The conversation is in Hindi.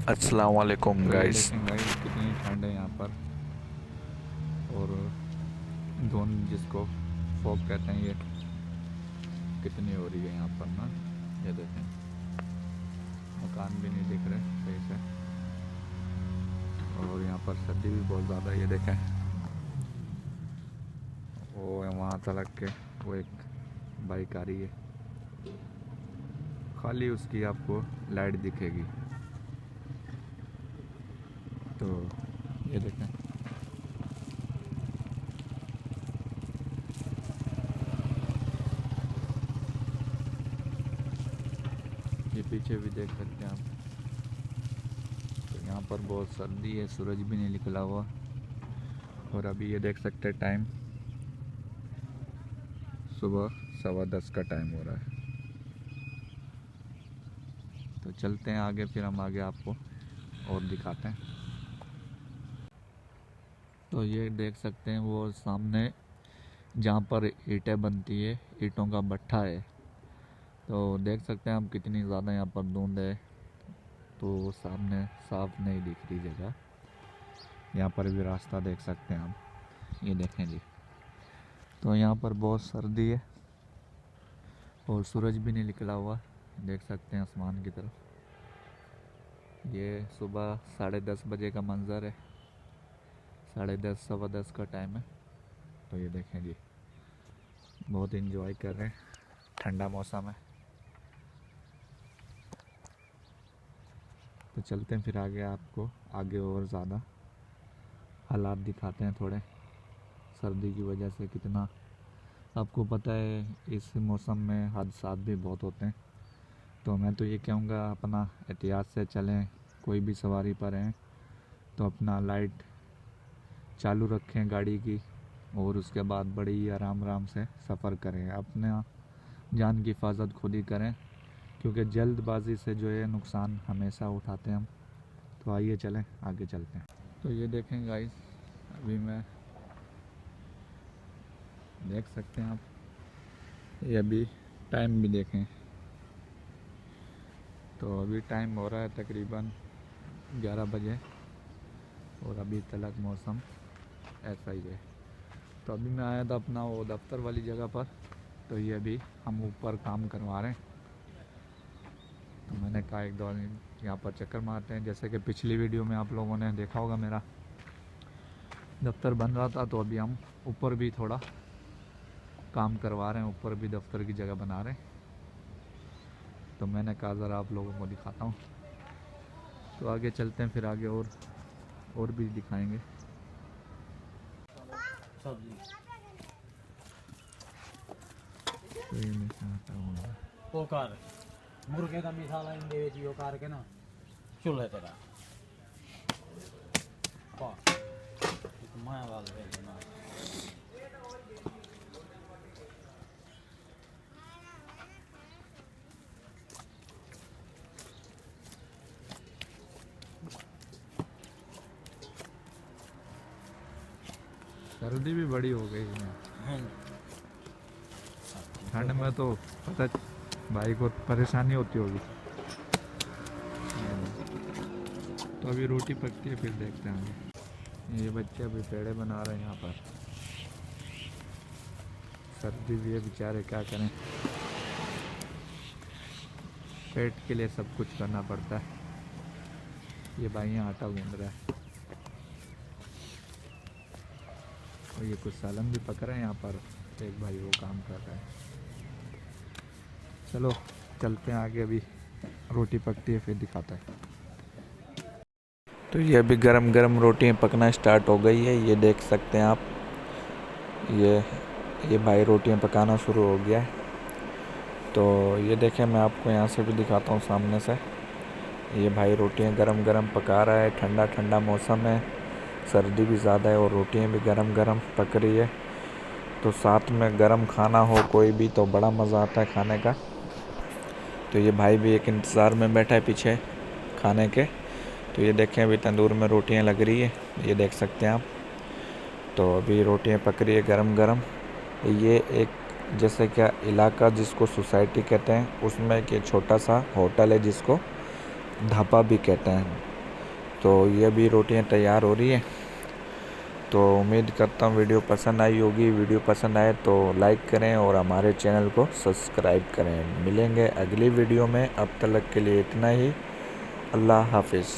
अस्सलाम वालेकुम तो ये गाइस। देखें गाइस कितनी ठंड है यहाँ पर। और धुंध जिसको फॉग कहते हैं, ये कितनी हो रही है यहाँ पर ना। ये देखें, मकान भी नहीं दिख रहे सही से। और यहाँ पर सर्दी भी बहुत ज़्यादा है। ये देखें, वो है वहाँ तलक के, वो एक बाइक आ रही है, खाली उसकी आपको लाइट दिखेगी। तो ये देखें, ये पीछे भी देख सकते हैं आप। तो यहाँ पर बहुत सर्दी है, सूरज भी नहीं निकला हुआ। और अभी ये देख सकते हैं टाइम सुबह 10:15 का टाइम हो रहा है। तो चलते हैं आगे, फिर हम आगे आपको और दिखाते हैं। तो ये देख सकते हैं वो सामने जहाँ पर ईंटें बनती है, ईंटों का भट्ठा है। तो देख सकते हैं हम कितनी ज़्यादा यहाँ पर धुंध है। तो सामने साफ नहीं दिख रही जगह। यहाँ पर भी रास्ता देख सकते हैं हम, ये देखें जी। तो यहाँ पर बहुत सर्दी है और सूरज भी नहीं निकला हुआ, देख सकते हैं आसमान की तरफ। ये सुबह 10:30 बजे का मंज़र है, 10:30 10:15 का टाइम है। तो ये देखें जी, बहुत इंजॉय कर रहे हैं, ठंडा मौसम है। तो चलते हैं फिर आगे, आपको आगे और ज़्यादा हालात दिखाते हैं थोड़े। सर्दी की वजह से कितना, आपको पता है इस मौसम में हादसात भी बहुत होते हैं। तो मैं तो ये कहूँगा अपना एहतियात से चलें। कोई भी सवारी पर हैं तो अपना लाइट चालू रखें गाड़ी की, और उसके बाद बड़ी ही आराम आराम से सफ़र करें। अपना जान की हिफाजत खुद ही करें, क्योंकि जल्दबाजी से जो है नुकसान हमेशा उठाते हैं हम। तो आइए चलें, आगे चलते हैं। तो ये देखें गाइस, अभी मैं देख सकते हैं आप, ये अभी टाइम भी देखें। तो अभी टाइम हो रहा है तकरीबन 11 बजे, और अभी तलक मौसम ऐसा ही है। तो अभी मैं आया था अपना वो दफ्तर वाली जगह पर। तो ये अभी हम ऊपर काम करवा रहे हैं। तो मैंने कहा एक दो यहाँ पर चक्कर मारते हैं। जैसे कि पिछली वीडियो में आप लोगों ने देखा होगा, मेरा दफ्तर बन रहा था, तो अभी हम ऊपर भी थोड़ा काम करवा रहे हैं, ऊपर भी दफ्तर की जगह बना रहे हैं। तो मैंने कहा ज़रा आप लोगों को दिखाता हूँ। तो आगे चलते हैं, फिर आगे और भी दिखाएंगे। तो ये मैं चाहता हूँ ओकार मुर्गे का मिसाल इन दे जी ओकार के ना चूल्हे तेरा पा माया वाल है ना। सर्दी भी बड़ी हो गई है हाँ ठंड में। तो पता भाई को परेशानी होती होगी। तो अभी रोटी पकती है, फिर देखते हैं आगे। ये बच्चे अभी पेड़े बना रहे हैं यहाँ पर। सर्दी भी है, बेचारे क्या करें, पेट के लिए सब कुछ करना पड़ता है। ये भाई यहाँ आटा गूंद रहा है, और ये कुछ सालन भी पक रहे हैं यहाँ पर। एक भाई वो काम कर रहा है। चलो चलते हैं आगे, अभी रोटी पकती है फिर दिखाता है। तो ये अभी गरम गरम रोटियाँ पकना स्टार्ट हो गई है, ये देख सकते हैं आप। ये भाई रोटियाँ पकाना शुरू हो गया है। तो ये देखें, मैं आपको यहाँ से भी दिखाता हूँ सामने से। ये भाई रोटियाँ गरम गरम पका रहा है, ठंडा ठंडा मौसम है, सर्दी भी ज़्यादा है और रोटियाँ भी गरम गरम पक रही है। तो साथ में गरम खाना हो कोई भी तो बड़ा मज़ा आता है खाने का। तो ये भाई भी एक इंतज़ार में बैठा है पीछे खाने के। तो ये देखें, अभी तंदूर में रोटियां लग रही है, ये देख सकते हैं आप। तो अभी रोटियां पक रही है गरम गरम। ये एक जैसे क्या इलाका जिसको सोसाइटी कहते हैं, उसमें एक छोटा सा होटल है जिसको ढाबा भी कहते हैं। तो ये भी रोटियां तैयार हो रही हैं। तो उम्मीद करता हूँ वीडियो पसंद आई होगी। वीडियो पसंद आए तो लाइक करें और हमारे चैनल को सब्सक्राइब करें। मिलेंगे अगली वीडियो में, अब तक के लिए इतना ही। अल्लाह हाफिज़।